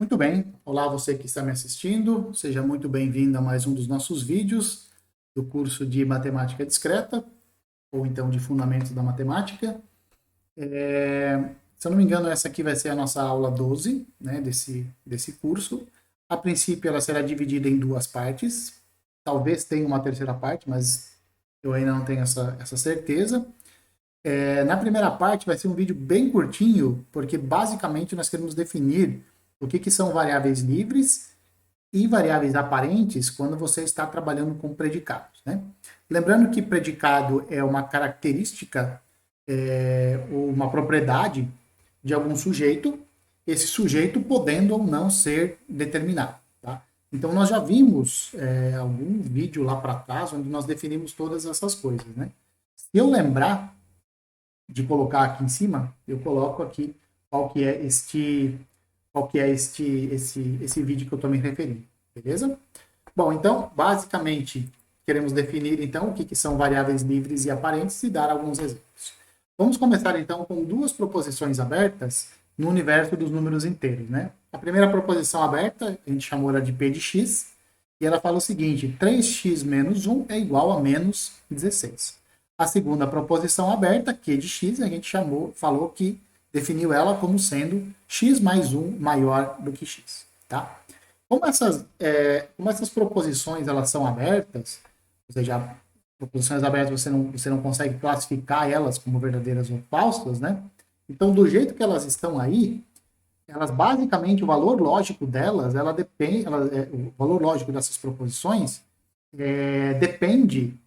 Muito bem, olá você que está me assistindo, seja muito bem-vindo a mais um dos nossos vídeos do curso de Matemática Discreta, ou então de Fundamentos da Matemática. Se eu não me engano, essa aqui vai ser a nossa aula 12, né, desse curso. A princípio, ela será dividida em duas partes, talvez tenha uma terceira parte, mas eu ainda não tenho essa certeza. Na primeira parte vai ser um vídeo bem curtinho, porque basicamente nós queremos definir o que são variáveis livres e variáveis aparentes quando você está trabalhando com predicados, né? Lembrando que predicado é uma característica ou uma propriedade de algum sujeito, esse sujeito podendo ou não ser determinado, tá? Então nós já vimos algum vídeo lá para trás onde nós definimos todas essas coisas, né? Se eu lembrar de colocar aqui em cima, eu coloco aqui qual que é esse vídeo que eu estou me referindo, beleza? Bom, então, basicamente, queremos definir, então, o que são variáveis livres e aparentes e dar alguns exemplos. Vamos começar, então, com duas proposições abertas no universo dos números inteiros, né? A primeira proposição aberta, a gente chamou ela de P de x, e ela fala o seguinte: 3x menos 1 é igual a menos 16. A segunda proposição aberta, Q de x, a gente falou que definiu ela como sendo x mais 1 maior do que x. Tá? Como essas proposições elas são abertas, ou seja, proposições abertas você não consegue classificar elas como verdadeiras ou falsas, né? Então, do jeito que elas estão aí, elas basicamente, o valor lógico delas, o valor lógico dessas proposições depende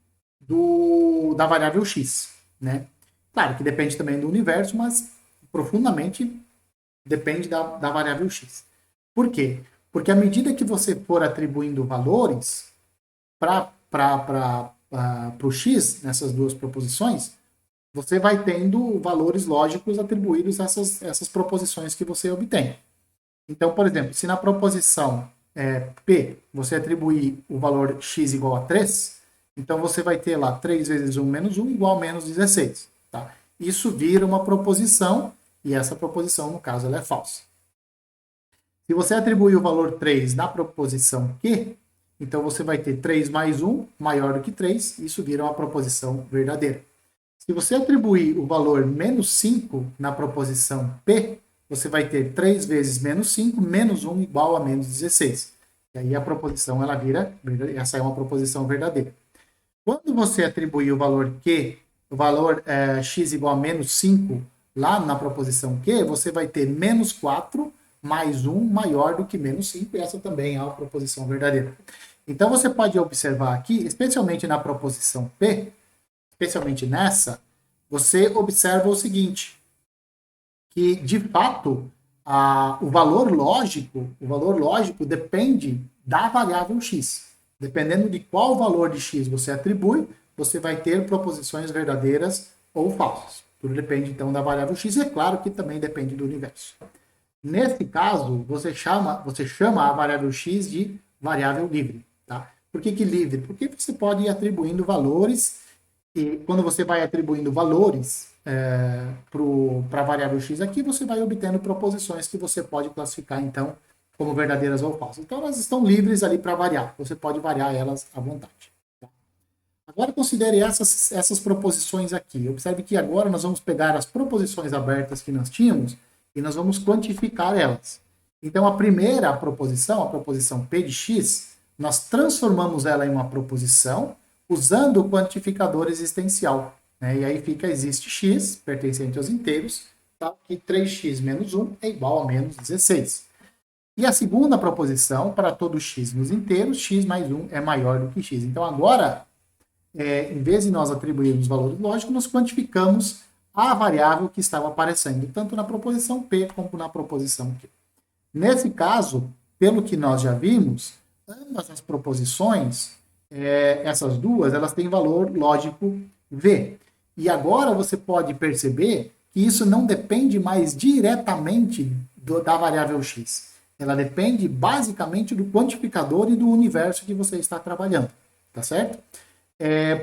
da variável x, né? Claro que depende também do universo, mas profundamente depende da variável x. Por quê? Porque à medida que você for atribuindo valores para o x nessas duas proposições, você vai tendo valores lógicos atribuídos a essas proposições que você obtém. Então, por exemplo, se na proposição P você atribuir o valor x igual a 3, então você vai ter lá 3 vezes 1 menos 1 igual a menos 16. Tá? Isso vira uma proposição, e essa proposição, no caso, ela é falsa. Se você atribuir o valor 3 na proposição Q, então você vai ter 3 mais 1 maior do que 3, isso vira uma proposição verdadeira. Se você atribuir o valor menos 5 na proposição P, você vai ter 3 vezes menos 5, menos 1 igual a menos 16. E aí a proposição, ela vira, essa é uma proposição verdadeira. Quando você atribuir o valor Q, o valor x igual a menos 5, lá na proposição Q, você vai ter menos 4 mais 1 maior do que menos 5, e essa também é uma proposição verdadeira. Então você pode observar aqui, especialmente na proposição P, especialmente nessa, você observa o seguinte, que de fato o valor lógico depende da variável x. Dependendo de qual valor de x você atribui, você vai ter proposições verdadeiras ou falsas. Tudo depende então da variável x, e é claro que também depende do universo. Nesse caso, você chama a variável x de variável livre. Tá? Por que livre? Porque você pode ir atribuindo valores, e quando você vai atribuindo valores para a variável x aqui, você vai obtendo proposições que você pode classificar, então, como verdadeiras ou falsas. Então, elas estão livres ali para variar. Você pode variar elas à vontade. Tá? Agora, considere essas proposições aqui. Observe que agora nós vamos pegar as proposições abertas que nós tínhamos e nós vamos quantificar elas. Então, a primeira proposição, a proposição P de x, nós transformamos ela em uma proposição usando o quantificador existencial. Né? E aí existe x, pertencente aos inteiros, tá? Que 3x menos 1 é igual a menos 16. E a segunda proposição, para todo x nos inteiros, x mais 1 é maior do que x. Então, agora, em vez de nós atribuirmos valores lógicos, nós quantificamos a variável que estava aparecendo, tanto na proposição P como na proposição Q. Nesse caso, pelo que nós já vimos, ambas as proposições, essas duas, elas têm valor lógico V. E agora você pode perceber que isso não depende mais diretamente da variável x. Ela depende basicamente do quantificador e do universo que você está trabalhando, tá certo?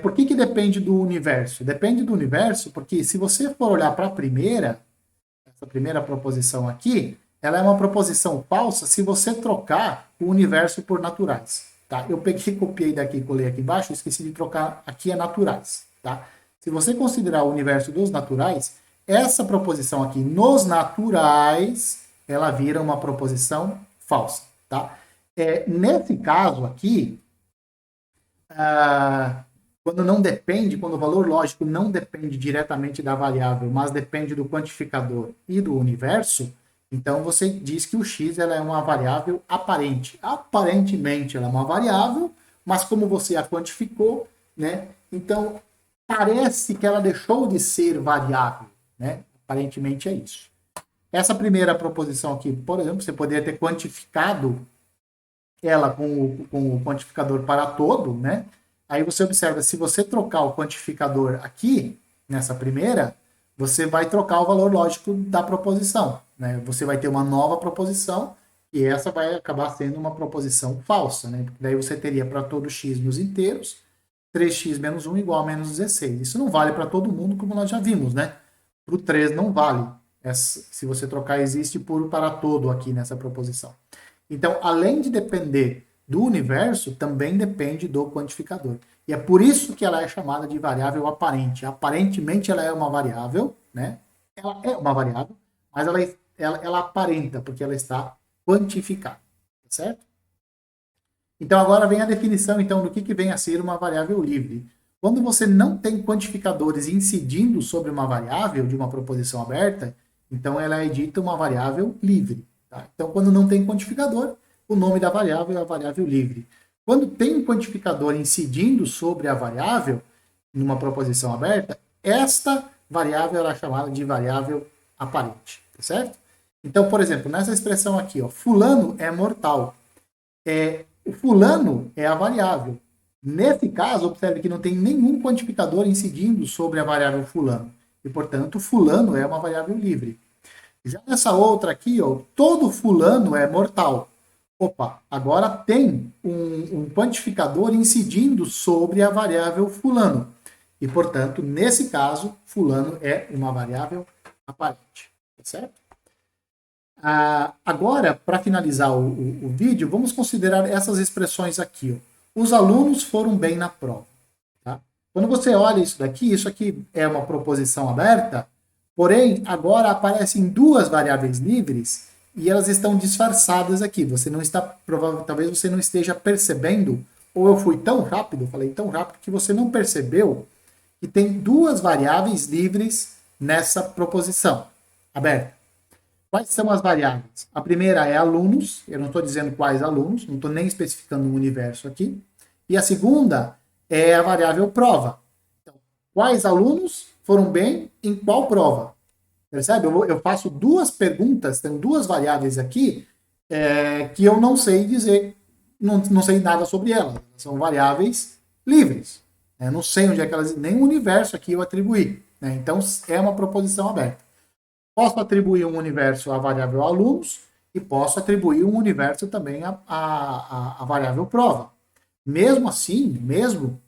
Por que depende do universo? Depende do universo porque se você for olhar para essa primeira proposição aqui, ela é uma proposição falsa se você trocar o universo por naturais. Tá? Eu peguei, copiei daqui e colei aqui embaixo, esqueci de trocar, aqui é naturais. Tá? Se você considerar o universo dos naturais, essa proposição aqui, nos naturais, ela vira uma proposição falsa. Tá? Nesse caso aqui, quando não depende, quando o valor lógico não depende diretamente da variável, mas depende do quantificador e do universo, então você diz que o x ela é uma variável aparente. Aparentemente ela é uma variável, mas como você a quantificou, né? Então parece que ela deixou de ser variável, né? Aparentemente é isso. Essa primeira proposição aqui, por exemplo, você poderia ter quantificado ela com o quantificador para todo, né? Aí você observa, se você trocar o quantificador aqui, nessa primeira, você vai trocar o valor lógico da proposição, né? Você vai ter uma nova proposição e essa vai acabar sendo uma proposição falsa, né? Porque daí você teria para todo x nos inteiros, 3x menos 1 igual a menos 16. Isso não vale para todo mundo, como nós já vimos, né? Para o 3 não vale. Se você trocar, existe puro para todo aqui nessa proposição. Então, além de depender do universo, também depende do quantificador. E é por isso que ela é chamada de variável aparente. Aparentemente, ela é uma variável, né? Ela é uma variável, mas ela aparenta, porque ela está quantificada, certo? Então, agora vem a definição então, do que vem a ser uma variável livre. Quando você não tem quantificadores incidindo sobre uma variável de uma proposição aberta, então ela é dita uma variável livre. Tá? Então, quando não tem quantificador, o nome da variável é a variável livre. Quando tem um quantificador incidindo sobre a variável, numa proposição aberta, esta variável é chamada de variável aparente. Tá certo? Então, por exemplo, nessa expressão aqui, ó, fulano é mortal. O fulano é a variável. Nesse caso, observe que não tem nenhum quantificador incidindo sobre a variável fulano. E, portanto, fulano é uma variável livre. Já nessa outra aqui, ó, todo fulano é mortal. Opa, agora tem um quantificador incidindo sobre a variável fulano. E, portanto, nesse caso, fulano é uma variável aparente. Tá certo? Agora, para finalizar o vídeo, vamos considerar essas expressões aqui. Ó. Os alunos foram bem na prova. Tá? Quando você olha isso aqui é uma proposição aberta, porém, agora aparecem duas variáveis livres e elas estão disfarçadas aqui. Você não está, talvez você não esteja percebendo, ou eu fui tão rápido, falei tão rápido, que você não percebeu que tem duas variáveis livres nessa proposição aberta. Quais são as variáveis? A primeira é alunos, eu não estou dizendo quais alunos, não estou nem especificando o universo aqui. E a segunda é a variável prova. Então, quais alunos foram bem em qual prova? Percebe? Eu faço duas perguntas, tem duas variáveis aqui que eu não sei dizer, não sei nada sobre elas. São variáveis livres. Não sei onde é que elas, nem o universo aqui eu atribuí. Né? Então, é uma proposição aberta. Posso atribuir um universo à variável alunos e posso atribuir um universo também à variável prova. Mesmo assim, mesmo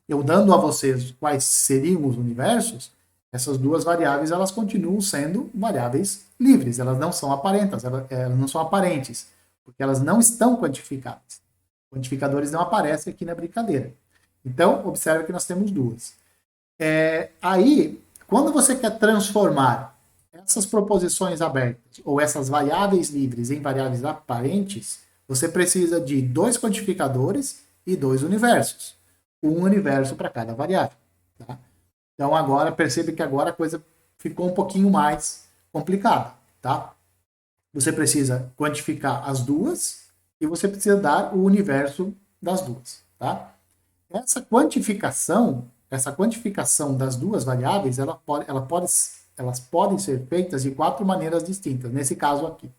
eu dando a vocês quais seriam os universos, essas duas variáveis elas continuam sendo variáveis livres, elas não são aparentes, elas não são aparentes, porque elas não estão quantificadas. Quantificadores não aparecem aqui na brincadeira. Então, observe que nós temos duas. Aí, quando você quer transformar essas proposições abertas ou essas variáveis livres em variáveis aparentes, você precisa de dois quantificadores e dois universos. Um universo para cada variável. Tá? Então, agora, percebe que agora a coisa ficou um pouquinho mais complicada. Tá? Você precisa quantificar as duas e você precisa dar o universo das duas. Tá? Essa quantificação das duas variáveis, elas podem ser feitas de quatro maneiras distintas, nesse caso aqui.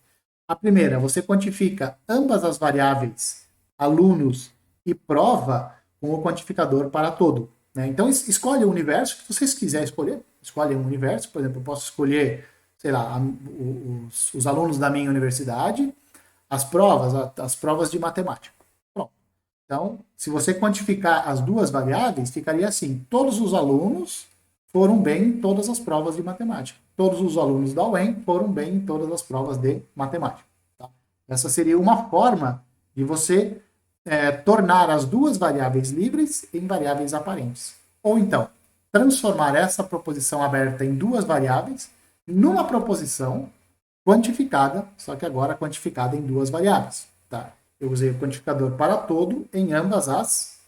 A primeira, você quantifica ambas as variáveis, alunos e prova, com o quantificador para todo. Né? Então, escolhe o universo que vocês quiserem escolher. Escolhe um universo, por exemplo, eu posso escolher, sei lá, os alunos da minha universidade, as provas de matemática. Pronto. Então, se você quantificar as duas variáveis, ficaria assim, todos os alunos foram bem em todas as provas de matemática. todos os alunos da UEM foram bem em todas as provas de matemática. Tá? Essa seria uma forma de você tornar as duas variáveis livres em variáveis aparentes. Ou então, transformar essa proposição aberta em duas variáveis numa proposição quantificada, só que agora quantificada em duas variáveis. Tá? Eu usei o quantificador para todo em ambas as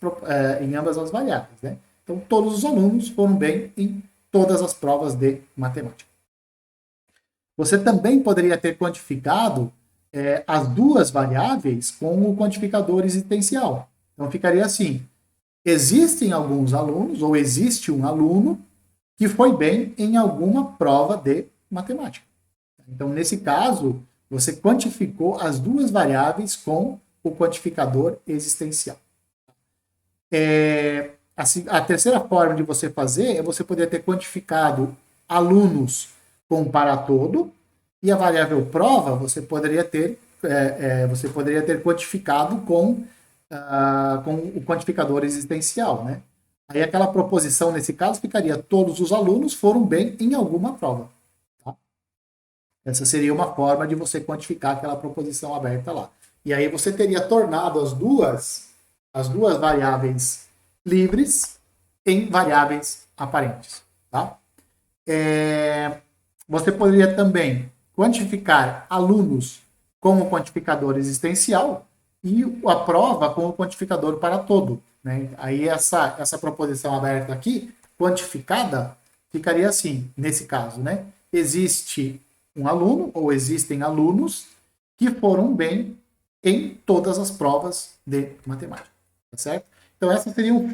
variáveis. Né? Então, todos os alunos foram bem em todas as provas de matemática. Você também poderia ter quantificado as duas variáveis com o quantificador existencial. Então, ficaria assim: existem alguns alunos, ou existe um aluno, que foi bem em alguma prova de matemática. Então, nesse caso, você quantificou as duas variáveis com o quantificador existencial. Assim, a terceira forma de você fazer é você poder ter quantificado alunos com para todo, e a variável prova você poderia ter quantificado com o quantificador existencial, né? Aí aquela proposição, nesse caso, ficaria: todos os alunos foram bem em alguma prova. Tá? Essa seria uma forma de você quantificar aquela proposição aberta lá. E aí você teria tornado as duas variáveis livres em variáveis aparentes. Tá? Você poderia também quantificar alunos com o quantificador existencial e a prova com o quantificador para todo. Né? Aí essa proposição aberta aqui, quantificada, ficaria assim, nesse caso. Né? Existe um aluno, ou existem alunos, que foram bem em todas as provas de matemática. Tá certo? Então, essas seriam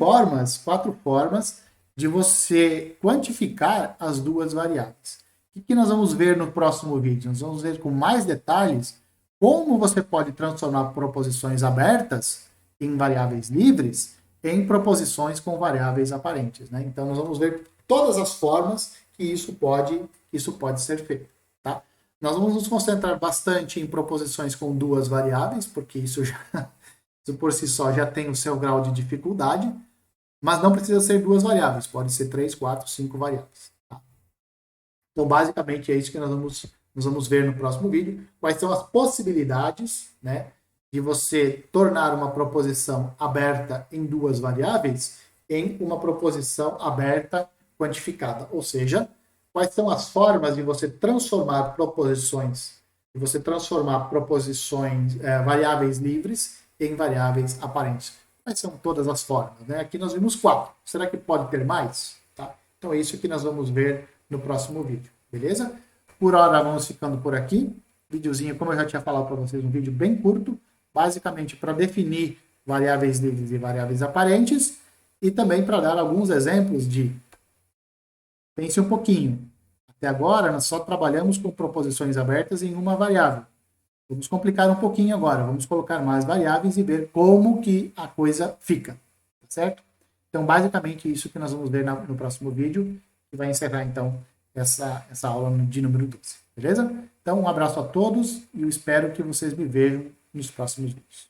quatro formas de você quantificar as duas variáveis. O que nós vamos ver no próximo vídeo? Nós vamos ver com mais detalhes como você pode transformar proposições abertas em variáveis livres em proposições com variáveis aparentes. Né? Então, nós vamos ver todas as formas que isso pode ser feito. Tá? Nós vamos nos concentrar bastante em proposições com duas variáveis, porque isso por si só já tem o seu grau de dificuldade, mas não precisa ser duas variáveis, pode ser 3, 4, 5 variáveis. Tá? Então, basicamente, é isso que nós vamos ver no próximo vídeo. Quais são as possibilidades, né, de você tornar uma proposição aberta em duas variáveis em uma proposição aberta quantificada. Ou seja, quais são as formas de você transformar variáveis livres em variáveis aparentes. Quais são todas as formas? Né? Aqui nós vimos 4. Será que pode ter mais? Tá? Então é isso que nós vamos ver no próximo vídeo. Beleza? Por hora vamos ficando por aqui. Videozinho, como eu já tinha falado para vocês, um vídeo bem curto, basicamente para definir variáveis livres e variáveis aparentes, e também para dar alguns exemplos de... Pense um pouquinho. Até agora nós só trabalhamos com proposições abertas em uma variável. Vamos complicar um pouquinho agora, vamos colocar mais variáveis e ver como que a coisa fica, tá certo? Então, basicamente, isso que nós vamos ver no próximo vídeo, que vai encerrar, então, essa aula de número 12, beleza? Então, um abraço a todos e eu espero que vocês me vejam nos próximos vídeos.